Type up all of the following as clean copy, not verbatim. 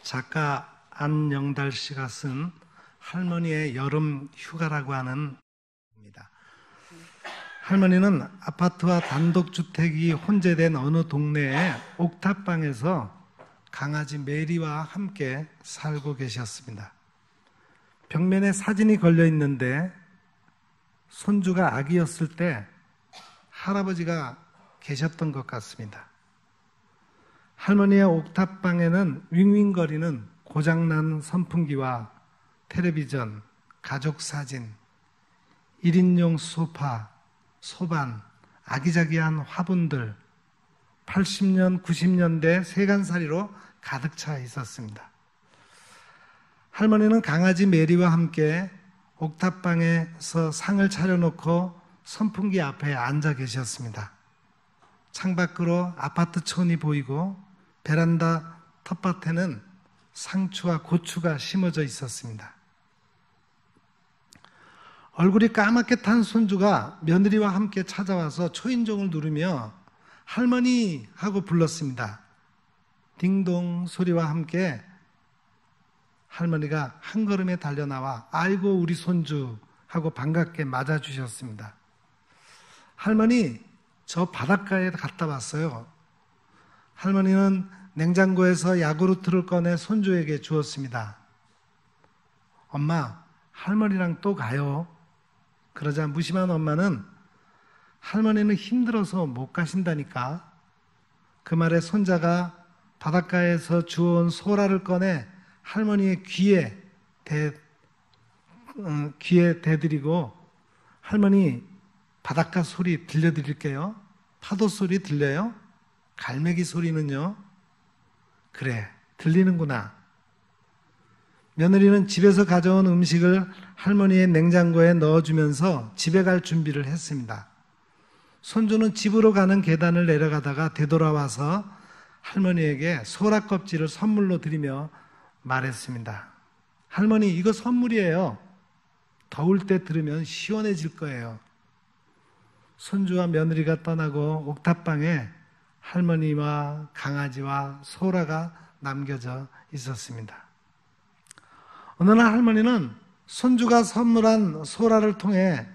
작가 안영달 씨가 쓴 할머니의 여름 휴가라고 하는 입니다. 할머니는 아파트와 단독주택이 혼재된 어느 동네의 옥탑방에서 강아지 메리와 함께 살고 계셨습니다. 벽면에 사진이 걸려 있는데 손주가 아기였을 때 할아버지가 계셨던 것 같습니다. 할머니의 옥탑방에는 윙윙거리는 고장난 선풍기와 텔레비전, 가족 사진, 1인용 소파, 소반, 아기자기한 화분들, 80년, 90년대 세간살이로 가득 차 있었습니다. 할머니는 강아지 메리와 함께 옥탑방에서 상을 차려놓고 선풍기 앞에 앉아 계셨습니다. 창밖으로 아파트촌이 보이고 베란다 텃밭에는 상추와 고추가 심어져 있었습니다. 얼굴이 까맣게 탄 손주가 며느리와 함께 찾아와서 초인종을 누르며 할머니 하고 불렀습니다. 딩동 소리와 함께 할머니가 한 걸음에 달려나와 아이고 우리 손주 하고 반갑게 맞아주셨습니다. 할머니 저 바닷가에 갔다 왔어요. 할머니는 냉장고에서 야구르트를 꺼내 손주에게 주었습니다. 엄마 할머니랑 또 가요. 그러자 무심한 엄마는 할머니는 힘들어서 못 가신다니까. 그 말에 손자가 바닷가에서 주워온 소라를 꺼내 할머니의 귀에 대드리고 할머니 바닷가 소리 들려드릴게요. 파도 소리 들려요? 갈매기 소리는요? 그래, 들리는구나. 며느리는 집에서 가져온 음식을 할머니의 냉장고에 넣어주면서 집에 갈 준비를 했습니다. 손주는 집으로 가는 계단을 내려가다가 되돌아와서 할머니에게 소라 껍질을 선물로 드리며 말했습니다. 할머니, 이거 선물이에요. 더울 때 들으면 시원해질 거예요. 손주와 며느리가 떠나고 옥탑방에 할머니와 강아지와 소라가 남겨져 있었습니다. 어느 날 할머니는 손주가 선물한 소라를 통해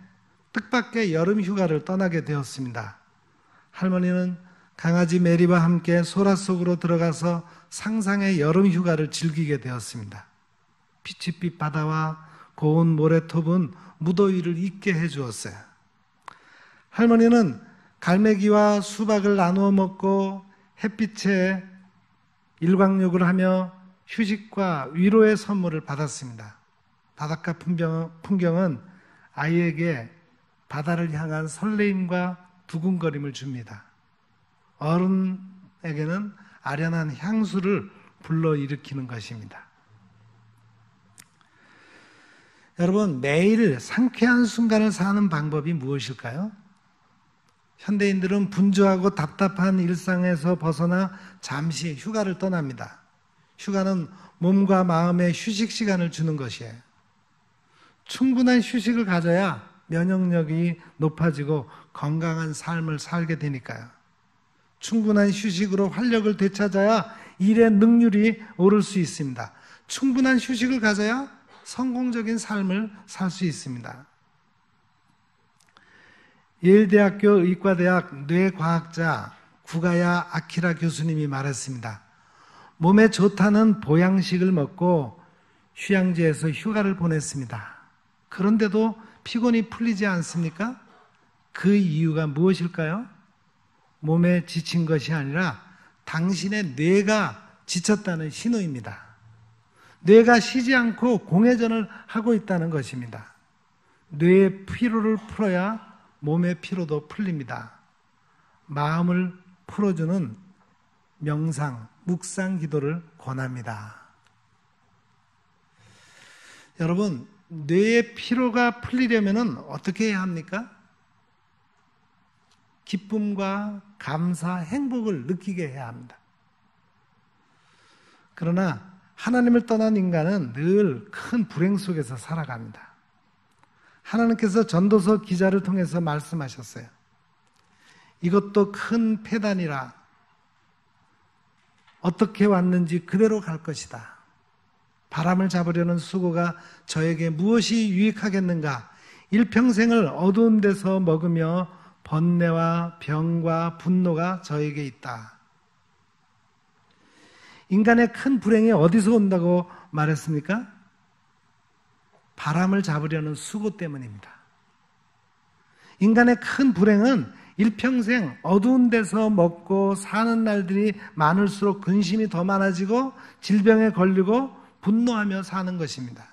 뜻밖의 여름 휴가를 떠나게 되었습니다. 할머니는 강아지 메리와 함께 소라 속으로 들어가서 상상의 여름 휴가를 즐기게 되었습니다. 피치빛 바다와 고운 모래톱은 무더위를 잊게 해주었어요. 할머니는 갈매기와 수박을 나누어 먹고 햇빛에 일광욕을 하며 휴식과 위로의 선물을 받았습니다. 바닷가 풍경은 아이에게 바다를 향한 설레임과 두근거림을 줍니다. 어른에게는 아련한 향수를 불러일으키는 것입니다. 여러분, 매일 상쾌한 순간을 사는 방법이 무엇일까요? 현대인들은 분주하고 답답한 일상에서 벗어나 잠시 휴가를 떠납니다. 휴가는 몸과 마음의 휴식 시간을 주는 것이에요. 충분한 휴식을 가져야 면역력이 높아지고 건강한 삶을 살게 되니까요. 충분한 휴식으로 활력을 되찾아야 일의 능률이 오를 수 있습니다. 충분한 휴식을 가져야 성공적인 삶을 살 수 있습니다. 예일대학교 의과대학 뇌과학자 구가야 아키라 교수님이 말했습니다. 몸에 좋다는 보양식을 먹고 휴양지에서 휴가를 보냈습니다. 그런데도 피곤이 풀리지 않습니까? 그 이유가 무엇일까요? 몸에 지친 것이 아니라 당신의 뇌가 지쳤다는 신호입니다. 뇌가 쉬지 않고 공회전을 하고 있다는 것입니다. 뇌의 피로를 풀어야 몸의 피로도 풀립니다. 마음을 풀어주는 명상, 묵상 기도를 권합니다. 여러분, 뇌의 피로가 풀리려면 어떻게 해야 합니까? 기쁨과 감사, 행복을 느끼게 해야 합니다. 그러나 하나님을 떠난 인간은 늘 큰 불행 속에서 살아갑니다. 하나님께서 전도서 기자를 통해서 말씀하셨어요. 이것도 큰 폐단이라 어떻게 왔는지 그대로 갈 것이다. 바람을 잡으려는 수고가 저에게 무엇이 유익하겠는가? 일평생을 어두운 데서 먹으며 번뇌와 병과 분노가 저에게 있다. 인간의 큰 불행이 어디서 온다고 말했습니까? 바람을 잡으려는 수고 때문입니다. 인간의 큰 불행은 일평생 어두운 데서 먹고 사는 날들이 많을수록 근심이 더 많아지고 질병에 걸리고 분노하며 사는 것입니다.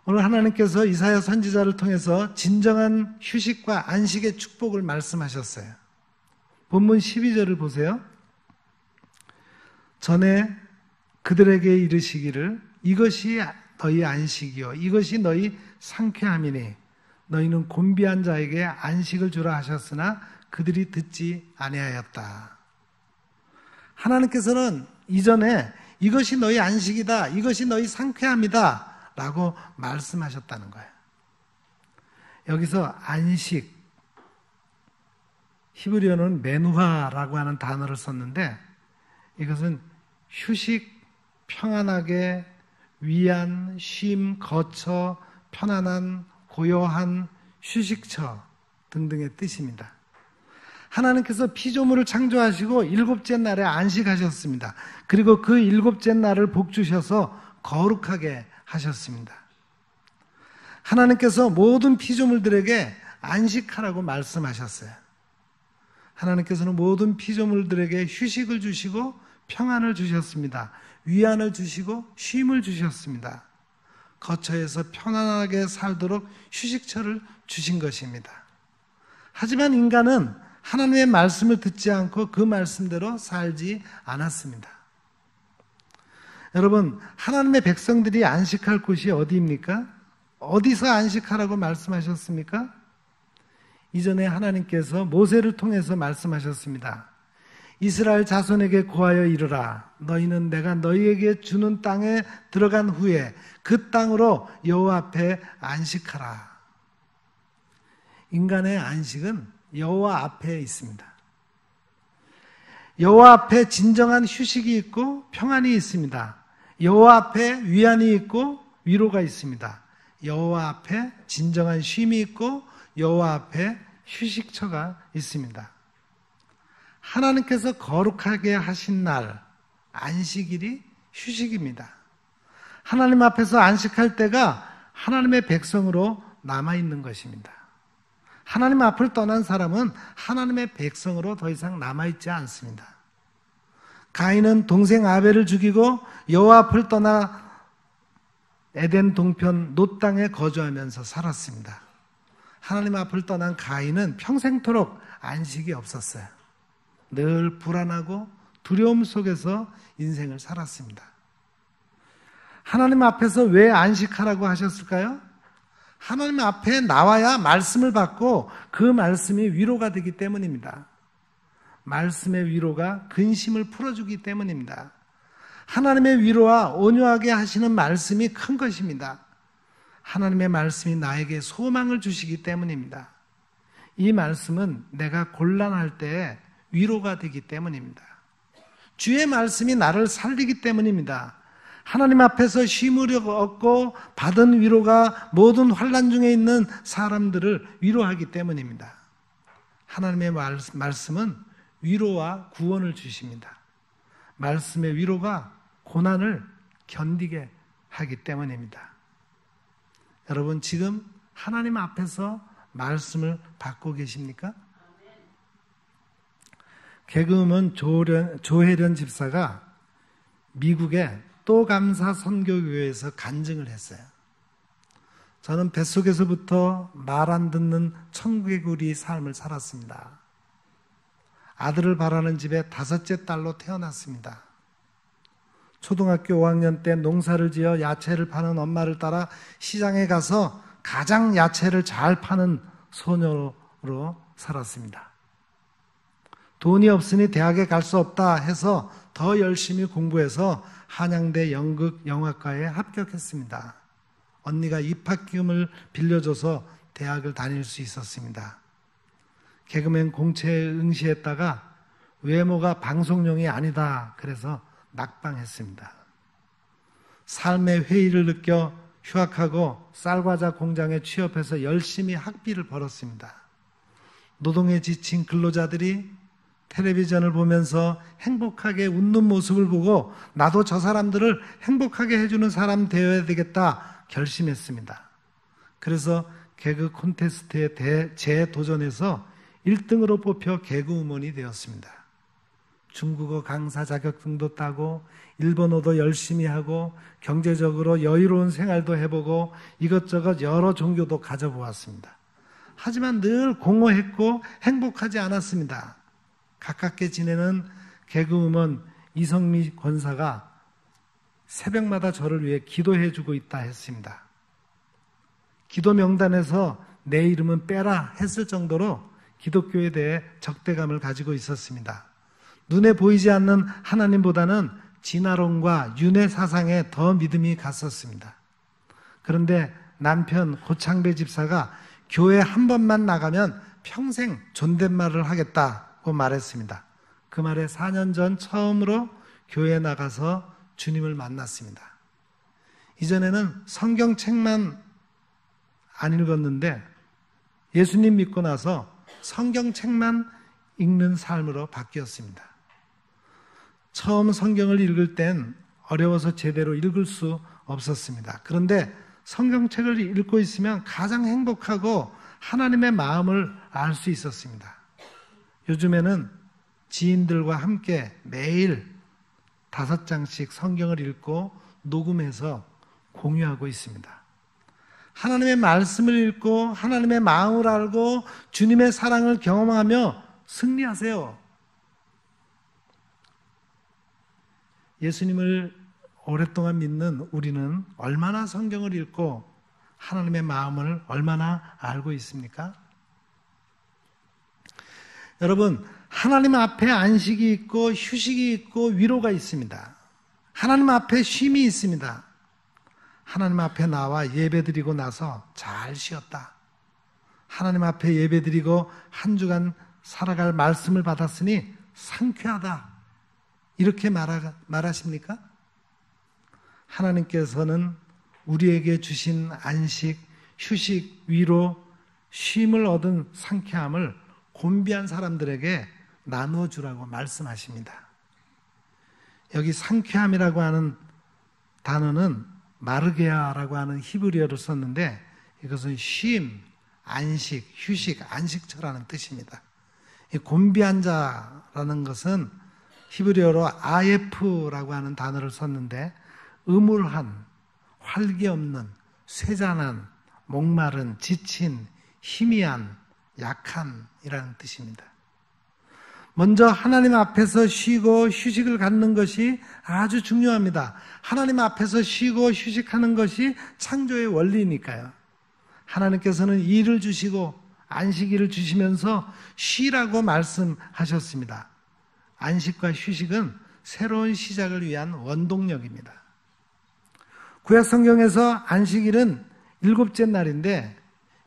오늘 하나님께서 이사야 선지자를 통해서 진정한 휴식과 안식의 축복을 말씀하셨어요. 본문 12절을 보세요. 전에 그들에게 이르시기를 이것이 너희 안식이요 이것이 너희 상쾌함이니 너희는 곤비한 자에게 안식을 주라 하셨으나 그들이 듣지 아니하였다. 하나님께서는 이전에 이것이 너희 안식이다, 이것이 너희 상쾌함이다 라고 말씀하셨다는 거예요. 여기서 안식, 히브리어는 메누하라고 하는 단어를 썼는데 이것은 휴식, 평안하게, 위안, 쉼, 거처, 편안한, 고요한, 휴식처 등등의 뜻입니다. 하나님께서 피조물을 창조하시고 일곱째 날에 안식하셨습니다. 그리고 그 일곱째 날을 복주셔서 거룩하게 하셨습니다. 하나님께서 모든 피조물들에게 안식하라고 말씀하셨어요. 하나님께서는 모든 피조물들에게 휴식을 주시고 평안을 주셨습니다. 위안을 주시고 쉼을 주셨습니다. 거처에서 편안하게 살도록 휴식처를 주신 것입니다. 하지만 인간은 하나님의 말씀을 듣지 않고 그 말씀대로 살지 않았습니다. 여러분, 하나님의 백성들이 안식할 곳이 어디입니까? 어디서 안식하라고 말씀하셨습니까? 이전에 하나님께서 모세를 통해서 말씀하셨습니다. 이스라엘 자손에게 고하여 이르라. 너희는 내가 너희에게 주는 땅에 들어간 후에 그 땅으로 여호와 앞에 안식하라. 인간의 안식은 여호와 앞에 있습니다. 여호와 앞에 진정한 휴식이 있고 평안이 있습니다. 여호와 앞에 위안이 있고 위로가 있습니다. 여호와 앞에 진정한 쉼이 있고 여호와 앞에 휴식처가 있습니다. 하나님께서 거룩하게 하신 날, 안식일이 휴식입니다. 하나님 앞에서 안식할 때가 하나님의 백성으로 남아있는 것입니다. 하나님 앞을 떠난 사람은 하나님의 백성으로 더 이상 남아있지 않습니다. 가인은 동생 아벨을 죽이고 여호와 앞을 떠나 에덴 동편 놋 땅에 거주하면서 살았습니다. 하나님 앞을 떠난 가인은 평생토록 안식이 없었어요. 늘 불안하고 두려움 속에서 인생을 살았습니다. 하나님 앞에서 왜 안식하라고 하셨을까요? 하나님 앞에 나와야 말씀을 받고 그 말씀이 위로가 되기 때문입니다. 말씀의 위로가 근심을 풀어주기 때문입니다. 하나님의 위로와 온유하게 하시는 말씀이 큰 것입니다. 하나님의 말씀이 나에게 소망을 주시기 때문입니다. 이 말씀은 내가 곤란할 때 위로가 되기 때문입니다. 주의 말씀이 나를 살리기 때문입니다. 하나님 앞에서 쉼을 얻고 받은 위로가 모든 환난 중에 있는 사람들을 위로하기 때문입니다. 하나님의 말씀은 위로와 구원을 주십니다. 말씀의 위로가 고난을 견디게 하기 때문입니다. 여러분, 지금 하나님 앞에서 말씀을 받고 계십니까? 개그우먼 조혜련 집사가 미국의 또 감사 선교교회에서 간증을 했어요. 저는 뱃속에서부터 말 안 듣는 청개구리 삶을 살았습니다. 아들을 바라는 집에 5째 딸로 태어났습니다. 초등학교 5학년 때 농사를 지어 야채를 파는 엄마를 따라 시장에 가서 가장 야채를 잘 파는 소녀로 살았습니다. 돈이 없으니 대학에 갈 수 없다 해서 더 열심히 공부해서 한양대 연극영화과에 합격했습니다. 언니가 입학금을 빌려줘서 대학을 다닐 수 있었습니다. 개그맨 공채에 응시했다가 외모가 방송용이 아니다 그래서 낙방했습니다. 삶의 회의를 느껴 휴학하고 쌀과자 공장에 취업해서 열심히 학비를 벌었습니다. 노동에 지친 근로자들이 텔레비전을 보면서 행복하게 웃는 모습을 보고 나도 저 사람들을 행복하게 해주는 사람 되어야 되겠다 결심했습니다. 그래서 개그 콘테스트에 재도전해서 1등으로 뽑혀 개그우먼이 되었습니다. 중국어 강사 자격증도 따고 일본어도 열심히 하고 경제적으로 여유로운 생활도 해보고 이것저것 여러 종교도 가져보았습니다. 하지만 늘 공허했고 행복하지 않았습니다. 가깝게 지내는 개그우먼 이성미 권사가 새벽마다 저를 위해 기도해주고 있다 했습니다. 기도 명단에서 내 이름은 빼라 했을 정도로 기독교에 대해 적대감을 가지고 있었습니다. 눈에 보이지 않는 하나님보다는 진화론과 윤회 사상에 더 믿음이 갔었습니다. 그런데 남편 고창배 집사가 교회 한 번만 나가면 평생 존댓말을 하겠다고 말했습니다. 그 말에 4년 전 처음으로 교회에 나가서 주님을 만났습니다. 이전에는 성경책만 안 읽었는데 예수님 믿고 나서 성경책만 읽는 삶으로 바뀌었습니다. 처음 성경을 읽을 땐 어려워서 제대로 읽을 수 없었습니다. 그런데 성경책을 읽고 있으면 가장 행복하고 하나님의 마음을 알 수 있었습니다. 요즘에는 지인들과 함께 매일 5장씩 성경을 읽고 녹음해서 공유하고 있습니다. 하나님의 말씀을 읽고 하나님의 마음을 알고 주님의 사랑을 경험하며 승리하세요. 예수님을 오랫동안 믿는 우리는 얼마나 성경을 읽고 하나님의 마음을 얼마나 알고 있습니까? 여러분, 하나님 앞에 안식이 있고 휴식이 있고 위로가 있습니다. 하나님 앞에 쉼이 있습니다. 하나님 앞에 나와 예배드리고 나서 잘 쉬었다. 하나님 앞에 예배드리고 한 주간 살아갈 말씀을 받았으니 상쾌하다. 이렇게 말하십니까? 하나님께서는 우리에게 주신 안식, 휴식, 위로, 쉼을 얻은 상쾌함을 곤비한 사람들에게 나누어 주라고 말씀하십니다. 여기 상쾌함이라고 하는 단어는 마르게아라고 하는 히브리어를 썼는데 이것은 쉼, 안식, 휴식, 안식처라는 뜻입니다. 이 곤비한 자라는 것은 히브리어로 아예프라고 하는 단어를 썼는데 음울한, 활기 없는, 쇠잔한, 목마른, 지친, 희미한, 약한이라는 뜻입니다. 먼저 하나님 앞에서 쉬고 휴식을 갖는 것이 아주 중요합니다. 하나님 앞에서 쉬고 휴식하는 것이 창조의 원리니까요. 하나님께서는 일을 주시고 안식일을 주시면서 쉬라고 말씀하셨습니다. 안식과 휴식은 새로운 시작을 위한 원동력입니다. 구약 성경에서 안식일은 7째 날인데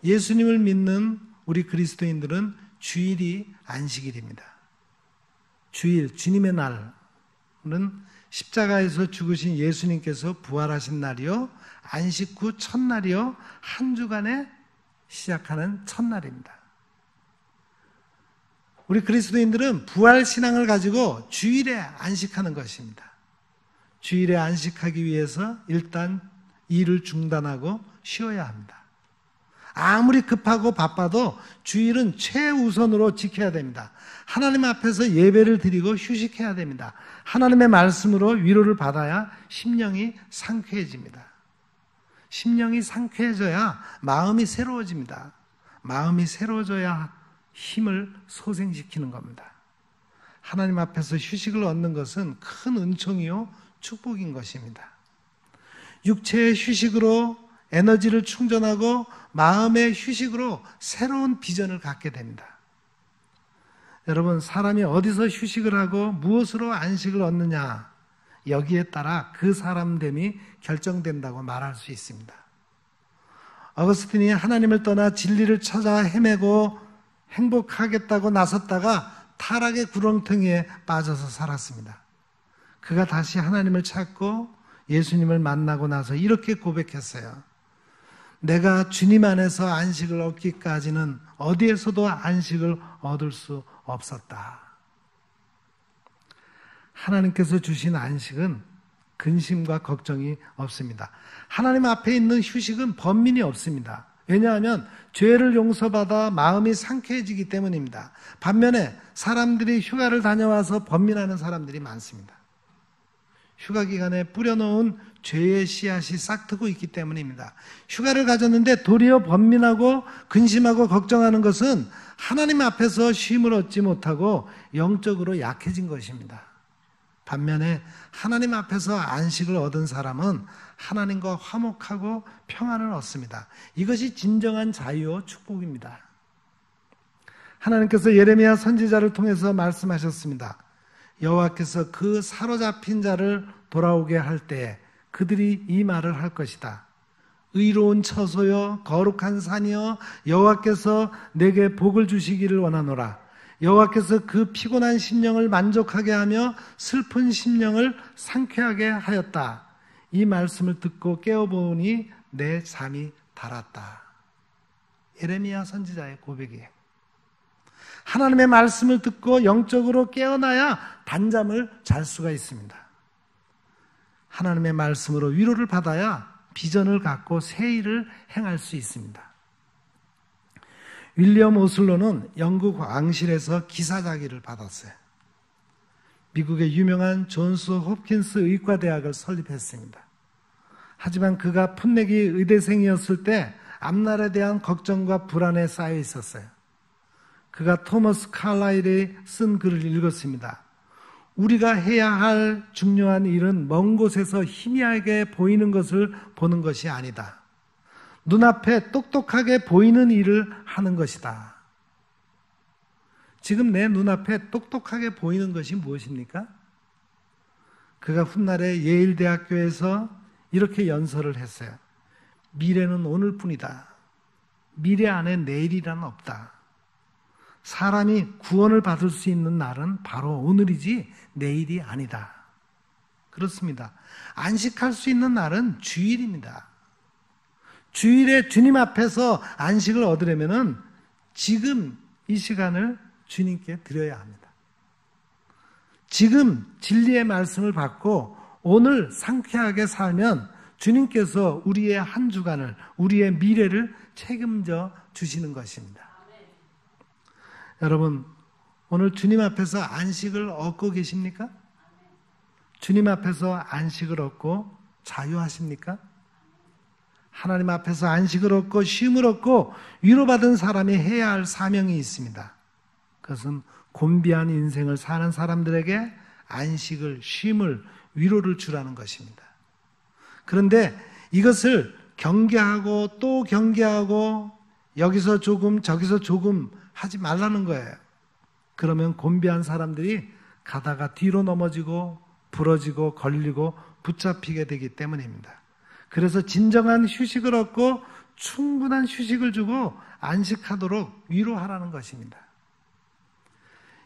예수님을 믿는 우리 그리스도인들은 주일이 안식일입니다. 주일, 주님의 날은 십자가에서 죽으신 예수님께서 부활하신 날이요, 안식 후 첫날이요, 한 주간에 시작하는 첫날입니다. 우리 그리스도인들은 부활 신앙을 가지고 주일에 안식하는 것입니다. 주일에 안식하기 위해서 일단 일을 중단하고 쉬어야 합니다. 아무리 급하고 바빠도 주일은 최우선으로 지켜야 됩니다. 하나님 앞에서 예배를 드리고 휴식해야 됩니다. 하나님의 말씀으로 위로를 받아야 심령이 상쾌해집니다. 심령이 상쾌해져야 마음이 새로워집니다. 마음이 새로워져야 힘을 소생시키는 겁니다. 하나님 앞에서 휴식을 얻는 것은 큰 은총이요 축복인 것입니다. 육체의 휴식으로 에너지를 충전하고 마음의 휴식으로 새로운 비전을 갖게 됩니다. 여러분, 사람이 어디서 휴식을 하고 무엇으로 안식을 얻느냐, 여기에 따라 그 사람됨이 결정된다고 말할 수 있습니다. 어거스틴이 하나님을 떠나 진리를 찾아 헤매고 행복하겠다고 나섰다가 타락의 구렁텅이에 빠져서 살았습니다. 그가 다시 하나님을 찾고 예수님을 만나고 나서 이렇게 고백했어요. 내가 주님 안에서 안식을 얻기까지는 어디에서도 안식을 얻을 수 없었다. 하나님께서 주신 안식은 근심과 걱정이 없습니다. 하나님 앞에 있는 휴식은 번민이 없습니다. 왜냐하면 죄를 용서받아 마음이 상쾌해지기 때문입니다. 반면에 사람들이 휴가를 다녀와서 번민하는 사람들이 많습니다. 휴가 기간에 뿌려놓은 죄의 씨앗이 싹트고 있기 때문입니다. 휴가를 가졌는데 도리어 번민하고 근심하고 걱정하는 것은 하나님 앞에서 쉼을 얻지 못하고 영적으로 약해진 것입니다. 반면에 하나님 앞에서 안식을 얻은 사람은 하나님과 화목하고 평안을 얻습니다. 이것이 진정한 자유와 축복입니다. 하나님께서 예레미야 선지자를 통해서 말씀하셨습니다. 여호와께서 그 사로잡힌 자를 돌아오게 할 때에 그들이 이 말을 할 것이다. 의로운 처소여 거룩한 산이여 여호와께서 내게 복을 주시기를 원하노라. 여호와께서 그 피곤한 심령을 만족하게 하며 슬픈 심령을 상쾌하게 하였다. 이 말씀을 듣고 깨어보니 내 잠이 달았다. 예레미야 선지자의 고백이에요. 하나님의 말씀을 듣고 영적으로 깨어나야 단잠을 잘 수가 있습니다. 하나님의 말씀으로 위로를 받아야 비전을 갖고 새 일을 행할 수 있습니다. 윌리엄 오슬로는 영국 왕실에서 기사자기를 받았어요. 미국의 유명한 존스 홉킨스 의과대학을 설립했습니다. 하지만 그가 풋내기 의대생이었을 때 앞날에 대한 걱정과 불안에 쌓여 있었어요. 그가 토머스 칼라일이 쓴 글을 읽었습니다. 우리가 해야 할 중요한 일은 먼 곳에서 희미하게 보이는 것을 보는 것이 아니다. 눈앞에 똑똑하게 보이는 일을 하는 것이다. 지금 내 눈앞에 똑똑하게 보이는 것이 무엇입니까? 그가 훗날에 예일대학교에서 이렇게 연설을 했어요. 미래는 오늘뿐이다. 미래 안에 내일이란 없다. 사람이 구원을 받을 수 있는 날은 바로 오늘이지 내일이 아니다. 그렇습니다. 안식할 수 있는 날은 주일입니다. 주일에 주님 앞에서 안식을 얻으려면 지금 이 시간을 주님께 드려야 합니다. 지금 진리의 말씀을 받고 오늘 상쾌하게 살면 주님께서 우리의 한 주간을, 우리의 미래를 책임져 주시는 것입니다. 여러분, 오늘 주님 앞에서 안식을 얻고 계십니까? 주님 앞에서 안식을 얻고 자유하십니까? 하나님 앞에서 안식을 얻고 쉼을 얻고 위로받은 사람이 해야 할 사명이 있습니다. 그것은 곤비한 인생을 사는 사람들에게 안식을, 쉼을, 위로를 주라는 것입니다. 그런데 이것을 경계하고 또 경계하고 여기서 조금 저기서 조금 하지 말라는 거예요. 그러면 곤비한 사람들이 가다가 뒤로 넘어지고 부러지고 걸리고 붙잡히게 되기 때문입니다. 그래서 진정한 휴식을 얻고 충분한 휴식을 주고 안식하도록 위로하라는 것입니다.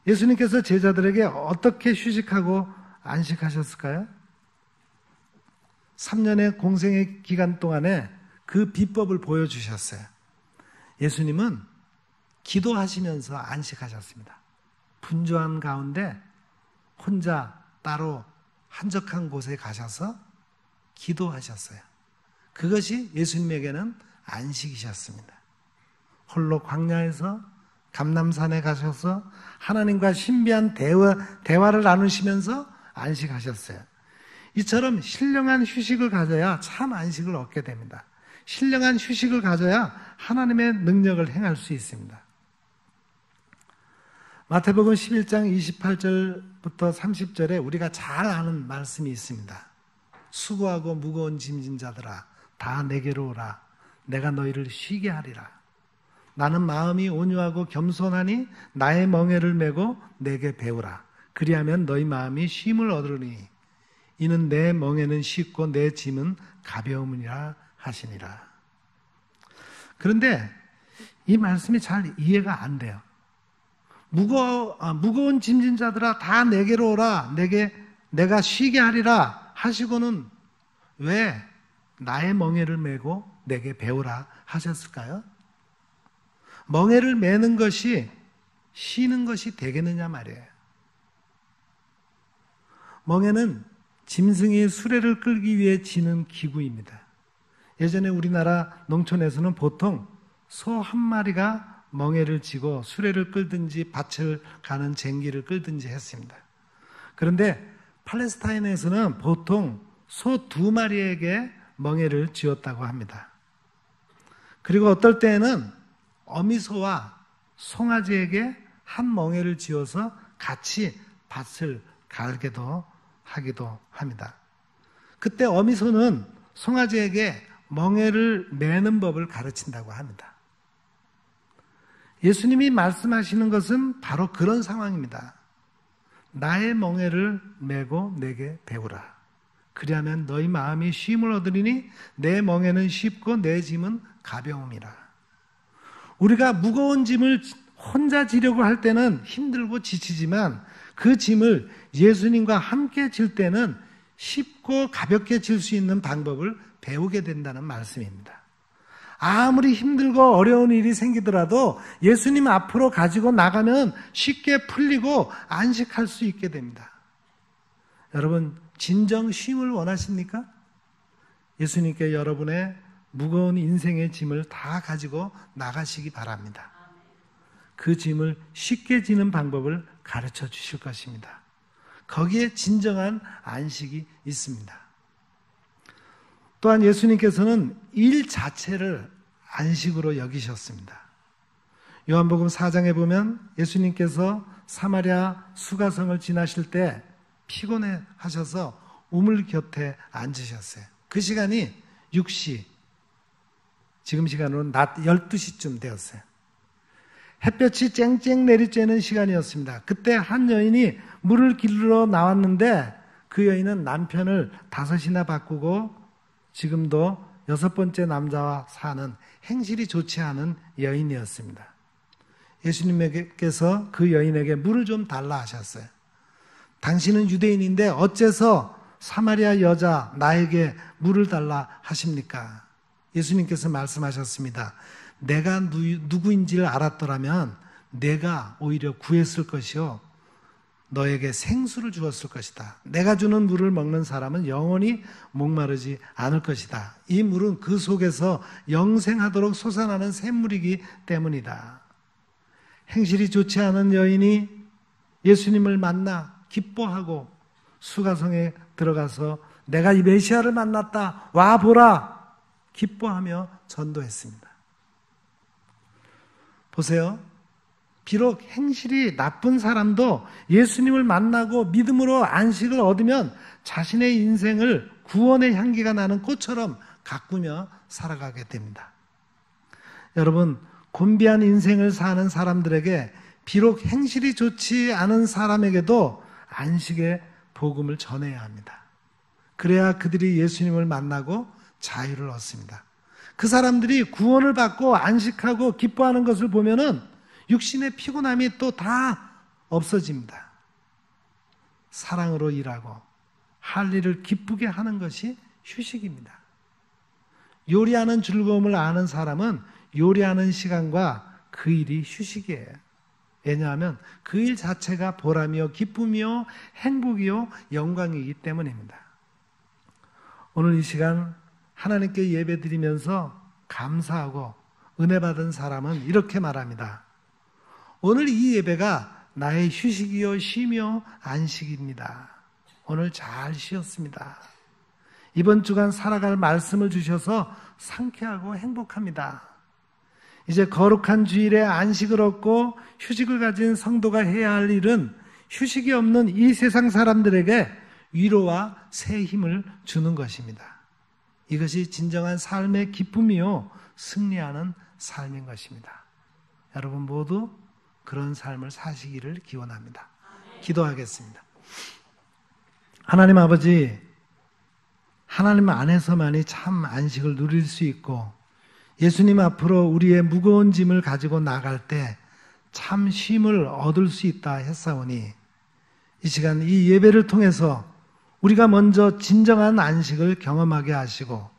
예수님께서 제자들에게 어떻게 휴식하고 안식하셨을까요? 3년의 공생의 기간 동안에 그 비법을 보여주셨어요. 예수님은 기도하시면서 안식하셨습니다. 분주한 가운데 혼자 따로 한적한 곳에 가셔서 기도하셨어요. 그것이 예수님에게는 안식이셨습니다. 홀로 광야에서 감람산에 가셔서 하나님과 신비한 대화를 나누시면서 안식하셨어요. 이처럼 신령한 휴식을 가져야 참 안식을 얻게 됩니다. 신령한 휴식을 가져야 하나님의 능력을 행할 수 있습니다. 마태복음 11장 28절부터 30절에 우리가 잘 아는 말씀이 있습니다. 수고하고 무거운 짐진 자들아 다 내게로 오라. 내가 너희를 쉬게 하리라. 나는 마음이 온유하고 겸손하니 나의 멍에를 메고 내게 배우라. 그리하면 너희 마음이 쉼을 얻으리니 이는 내 멍에는 쉽고 내 짐은 가벼움이라 하시니라. 그런데 이 말씀이 잘 이해가 안 돼요. 무거운 짐진 자들아 다 내게로 오라. 내가 쉬게 하리라 하시고는 왜 나의 멍에를 메고 내게 배우라 하셨을까요? 멍에를 메는 것이 쉬는 것이 되겠느냐 말이에요. 멍에는 짐승이 수레를 끌기 위해 지는 기구입니다. 예전에 우리나라 농촌에서는 보통 소 한 마리가 멍에를 지고 수레를 끌든지 밭을 가는 쟁기를 끌든지 했습니다. 그런데 팔레스타인에서는 보통 소 2마리에게 멍에를 지었다고 합니다. 그리고 어떨 때에는 어미소와 송아지에게 한 멍에를 지어서 같이 밭을 갈기도 하기도 합니다. 그때 어미소는 송아지에게 멍에를 매는 법을 가르친다고 합니다. 예수님이 말씀하시는 것은 바로 그런 상황입니다. 나의 멍에를 메고 내게 배우라. 그리하면 너희 마음이 쉼을 얻으리니 내 멍에는 쉽고 내 짐은 가벼움이라. 우리가 무거운 짐을 혼자 지려고 할 때는 힘들고 지치지만 그 짐을 예수님과 함께 질 때는 쉽고 가볍게 질 수 있는 방법을 배우게 된다는 말씀입니다. 아무리 힘들고 어려운 일이 생기더라도 예수님 앞으로 가지고 나가면 쉽게 풀리고 안식할 수 있게 됩니다. 여러분, 진정 쉼을 원하십니까? 예수님께 여러분의 무거운 인생의 짐을 다 가지고 나가시기 바랍니다. 그 짐을 쉽게 지는 방법을 가르쳐 주실 것입니다. 거기에 진정한 안식이 있습니다. 또한 예수님께서는 일 자체를 안식으로 여기셨습니다. 요한복음 4장에 보면 예수님께서 사마리아 수가성을 지나실 때 피곤해 하셔서 우물 곁에 앉으셨어요. 그 시간이 6시, 지금 시간으로는 낮 12시쯤 되었어요. 햇볕이 쨍쨍 내리쬐는 시간이었습니다. 그때 한 여인이 물을 길러 나왔는데 그 여인은 남편을 5이나 바꾸고 지금도 6번째 남자와 사는 행실이 좋지 않은 여인이었습니다. 예수님께서 그 여인에게 물을 좀 달라 하셨어요. 당신은 유대인인데 어째서 사마리아 여자 나에게 물을 달라 하십니까? 예수님께서 말씀하셨습니다. 내가 누구인지를 알았더라면 내가 오히려 구했을 것이요 너에게 생수를 주었을 것이다. 내가 주는 물을 먹는 사람은 영원히 목마르지 않을 것이다. 이 물은 그 속에서 영생하도록 솟아나는 샘물이기 때문이다. 행실이 좋지 않은 여인이 예수님을 만나 기뻐하고 수가성에 들어가서 내가 이 메시아를 만났다. 와 보라. 기뻐하며 전도했습니다. 보세요. 비록 행실이 나쁜 사람도 예수님을 만나고 믿음으로 안식을 얻으면 자신의 인생을 구원의 향기가 나는 꽃처럼 가꾸며 살아가게 됩니다. 여러분, 곤비한 인생을 사는 사람들에게 비록 행실이 좋지 않은 사람에게도 안식의 복음을 전해야 합니다. 그래야 그들이 예수님을 만나고 자유를 얻습니다. 그 사람들이 구원을 받고 안식하고 기뻐하는 것을 보면은 육신의 피곤함이 또 다 없어집니다. 사랑으로 일하고 할 일을 기쁘게 하는 것이 휴식입니다. 요리하는 즐거움을 아는 사람은 요리하는 시간과 그 일이 휴식이에요. 왜냐하면 그 일 자체가 보람이요 기쁨이요 행복이요 영광이기 때문입니다. 오늘 이 시간 하나님께 예배드리면서 감사하고 은혜 받은 사람은 이렇게 말합니다. 오늘 이 예배가 나의 휴식이요 쉼이요 안식입니다. 오늘 잘 쉬었습니다. 이번 주간 살아갈 말씀을 주셔서 상쾌하고 행복합니다. 이제 거룩한 주일에 안식을 얻고 휴식을 가진 성도가 해야 할 일은 휴식이 없는 이 세상 사람들에게 위로와 새 힘을 주는 것입니다. 이것이 진정한 삶의 기쁨이요 승리하는 삶인 것입니다. 여러분 모두 그런 삶을 사시기를 기원합니다. 기도하겠습니다. 하나님 아버지, 하나님 안에서만이 참 안식을 누릴 수 있고 예수님 앞으로 우리의 무거운 짐을 가지고 나갈 때 참 쉼을 얻을 수 있다 했사오니 이 시간 이 예배를 통해서 우리가 먼저 진정한 안식을 경험하게 하시고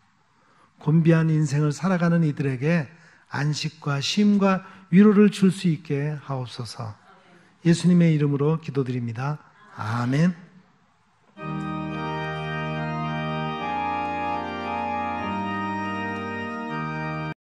곤비한 인생을 살아가는 이들에게 안식과 쉼과 위로를 줄 수 있게 하옵소서. 예수님의 이름으로 기도드립니다. 아멘.